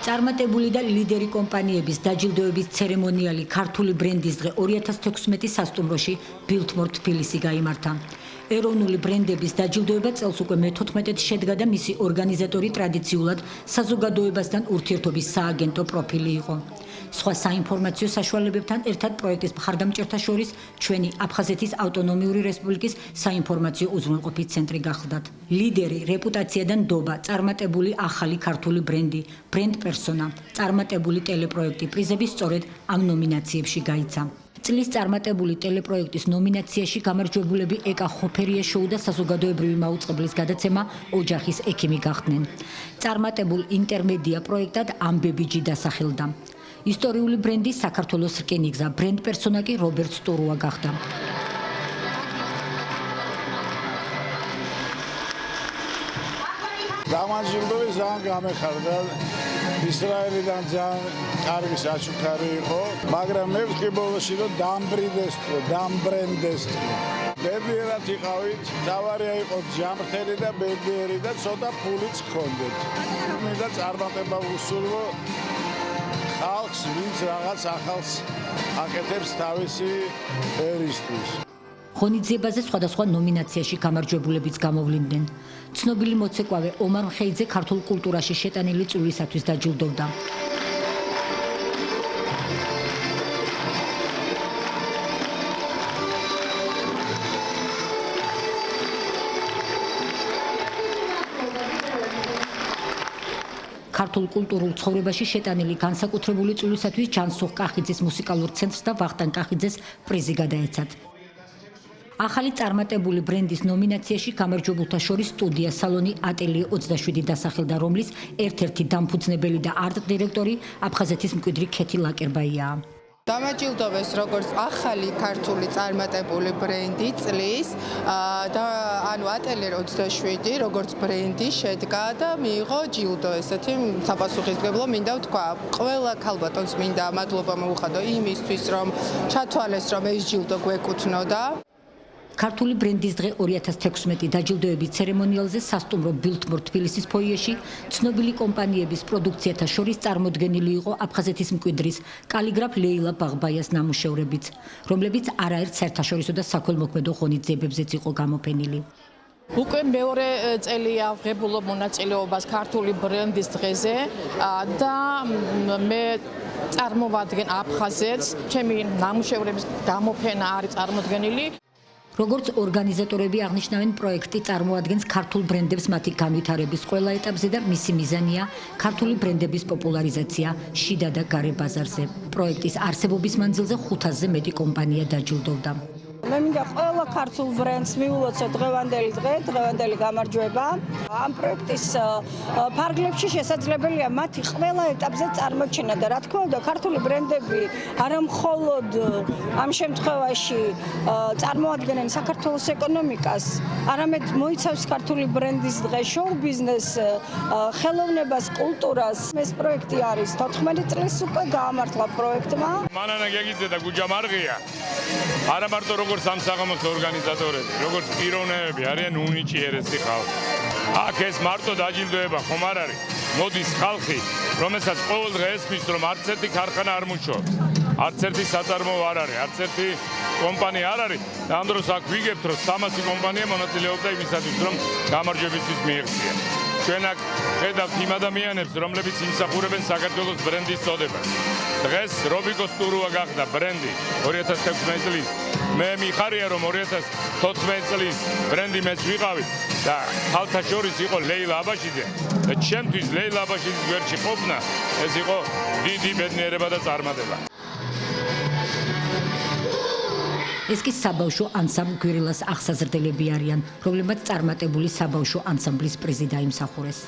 წარმატებული და ლიდერი კომპანიების დაჯილდოების ცერემონიალი ქართული ბრენდის დღე 2016 სასტუმროში ბილთმორ თბილისი გაიმართა. ეროვნული ბრენდების დაჯილდოება წელს უკვე მე-14-ით შედგა და მისი ორგანიზატორი ტრადიციულად საზოგადოებასთან ურთიერთობის სააგენტო პროფილი იყო. სხვა საინფორმაციო საშუალებებთან ერთად პროექტის მხარდამჭერთა შორის ჩვენი აფხაზეთის ავტონომიური რესპუბლიკის საინფორმაციო უზრუნველყოფის ცენტრი გახლდათ. ლიდერი, რეპუტაცია და ნდობა, წარმატებული ახალი ქართული ბრენდი, ბრენდ პერსონა, წარმატებული ტელეპროექტი პრიზები სწორედ ამ ნომინაციებში გაიცა. წლის წარმატებული ტელეპროექტის ნომინაციაში გამარჯვებულები ეკა ხოფერია-შოუ და საზოგადოებრივი მაუწყებლის გადაცემა ოჯახის ექიმი გახდნენ. წარმატებულ ინტერმედია პროექტად ამბებიჯი დასახელდა. ისტორიული ბრენდი საქართველოს რკინიგზა, ბრენდ პერსონა კი რობერტ სტურუა გახდა. დამაჯილდოვი ძალიან გამეხარდა. ისრაელიდან ძალიან კარგი საჩუქარი იყო, მაგრამ მე ვთქვი ბოლოში რომ დამბრენდეს. ბედნიერად იყავით, თავარია იყო ჯამრთელი და ბედნიერი და ცოტა ფულიც ჰქონდეთ. მინდა წარმატება ვუსურვო ხალხს, ვინც რაღაც ახალს აკეთებს თავისი ერისთვის. ღონისძიებაზე სხვადასხვა ნომინაციაში გამარჯვებულებიც გამოვლინდნენ. ცნობილი მოცეკვავე ომარ მხეიძე ქართულ კულტურაში შეტანილი წვლილისათვის დაჯილდოვდა. ქართულ კულტურულ ცხოვრებაში შეტანილი განსაკუთრებული წვლილისათვის ჯანსუღ კახიძის მუსიკალურ ცენტრს და ვახტანგ კახიძეს პრიზი გადაეცათ. ახალი წარმატებული ბრენდის ნომინაციაში გამარჯვებულთა შორის სტუდია სალონი ატელიე 27 დასახელდა, რომლის ერთ-ერთი დამფუძნებელი და არტ-დირექტორი აფხაზეთის მკვიდრი ქეთი ლაკერბაიაა. დამაჯილდოვეს როგორც ახალი ქართული წარმატებული ბრენდი წლის და ატელიე 27 როგორც ბრენდი შედგა და მიიღო ჯილდო. ესეთი საპასუხისმგებლო მინდა ვთქვა. ყველა ქალბატონს მინდა მადლობა მოუხადო იმისთვის, რომ ჩათვალეს, რომ ეს ჯილდო გვეკუთვნოდა. ქართული ბრენდის დღე 2016 დაჯილდოების ცერემონიალზე სასტუმრო ბილთმორ თბილისის ფოიეში ცნობილი კომპანიების პროდუქციათა შორის წარმოდგენილი იყო აფხაზეთის მკვიდრის კალიგრაფ ლეილა ბაღბაიას ნამუშევრებიც, რომლებიც არაერთ საერთაშორისო და საქველმოქმედო ღონისძიებებზეც იყო გამოფენილი. უკვე მეორე წელია ვღებულობ მონაწილეობას ქართული ბრენდის დღეზე და მე წარმოვადგენ აფხაზეთს. ჩემი ნამუშევრების გამოფენა არის წარმოდგენილი. როგორც ორგანიზატორები აღნიშნავენ, პროექტი წარმოადგენს ქართულ ბრენდებს მათი განვითარების ყველა ეტაპზე და მისი მიზანია ქართული ბრენდების პოპულარიზაცია შიდა და გარე ბაზარზე. პროექტის არსებობის მანძილზე 500-ზე მეტი კომპანია დაჯილდოვდა. მე მინდა ყველა ქართულ ბრენდს მიულოცო დღევანდელი დღე, დღევანდელი გამარჯვება. ამ პროექტის ფარგლებში შესაძლებელია მათი ყველა ეტაპზე წარმოჩენა და რა თქმა უნდა, ქართული ბრენდები არა მხოლოდ ამ შემთხვევაში წარმოადგენენ საქართველოს ეკონომიკას, არამედ მოიცავს ქართული ბრენდის დღე, შოუ ბიზნესს, ხელოვნებას, კულტურას. ეს პროექტი არის 14 წლის უკვე გაამართლა პროექტმა. მანანა გეგიძე და გუჯა მარღია არა მარტო როგორც ამ საღამოს ორგანიზატორები, როგორც პიროვნებები არიან უნიჭიერესი ხალხი. აქ ეს მარტო დაჯილდოება ხომ არ არის. მოდის ხალხი, რომელსაც ყოველ დღე ესმის, რომ არც ერთი ქარხანა არ მუშაობს, არც ერთი საწარმოო არ არის, არც ერთი კომპანია არ არის. და ამ დროს აქ ვიგებთ, რომ 300 კომპანია მონაწილეობდა იმისათვის, რომ გამარჯვებისთვის მიეღწია. ჩვენ აქ ხედავთ იმ ადამიანებს, რომლებიც იმსახურებენ საქართველოს ბრენდის წოდებას. დღეს რობიკო სტურუა გახდა ბრენდი 2016 წლის. მე მიხარია, რომ 2014 წლის ბრენდი მეც ვიყავი და ხალხთა შორის იყო ლეილა აბაშიძე. და ჩემთვის ლეილა აბაშიძის გვერდში ყოფნა ეს იყო დიდი ბედნიერება და წარმატება. ეს კი საბავშვო ანსამბლ გვირილას აღსაზრდელები არიან, რომლებმაც წარმატებული საბავშვო ანსამბლის პრიზი დაიმსახურეს.